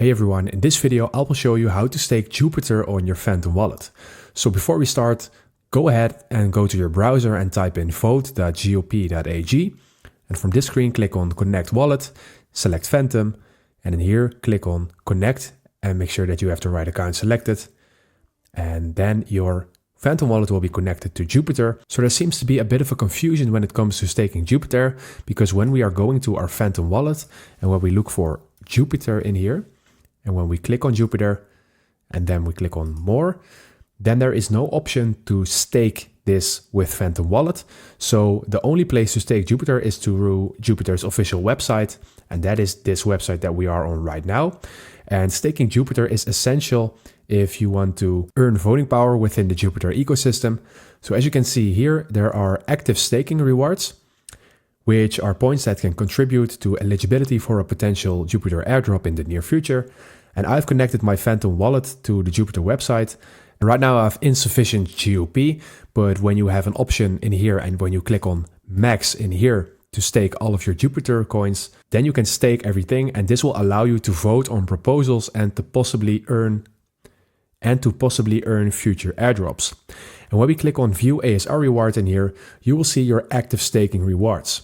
Hey everyone, in this video I will show you how to stake Jupiter on your Phantom wallet. So before we start, go ahead and go to your browser and type in vote.gop.ag, and from this screen click on Connect Wallet, select Phantom, and in here click on Connect and make sure that you have the right account selected, and then your Phantom wallet will be connected to Jupiter. So there seems to be a bit of a confusion when it comes to staking Jupiter, because when we are going to our Phantom wallet and when we look for Jupiter in here, and when we click on Jupiter and then we click on more, then there is no option to stake this with Phantom wallet. So the only place to stake Jupiter is through Jupiter's official website, and that is this website that we are on right now. And staking Jupiter is essential if you want to earn voting power within the Jupiter ecosystem. So as you can see here, there are active staking rewards, which are points that can contribute to eligibility for a potential Jupiter airdrop in the near future. And I've connected my Phantom wallet to the Jupiter website. And right now I have insufficient GOP, but when you have an option in here and when you click on max in here to stake all of your Jupiter coins, then you can stake everything, and this will allow you to vote on proposals and to possibly earn future airdrops. And when we click on view ASR rewards in here, you will see your active staking rewards.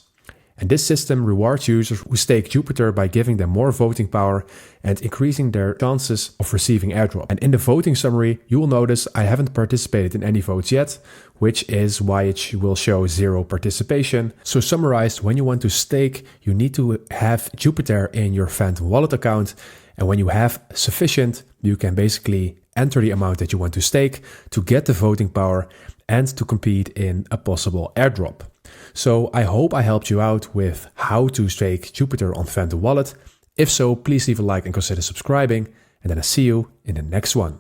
And this system rewards users who stake Jupiter by giving them more voting power and increasing their chances of receiving airdrop. And in the voting summary, you will notice I haven't participated in any votes yet, which is why it will show 0 participation. So summarized, when you want to stake, you need to have Jupiter in your Phantom wallet account. And when you have sufficient, you can basically enter the amount that you want to stake to get the voting power and to compete in a possible airdrop. So I hope I helped you out with how to stake Jupiter on Phantom wallet. If so, please leave a like and consider subscribing, and then I'll see you in the next one.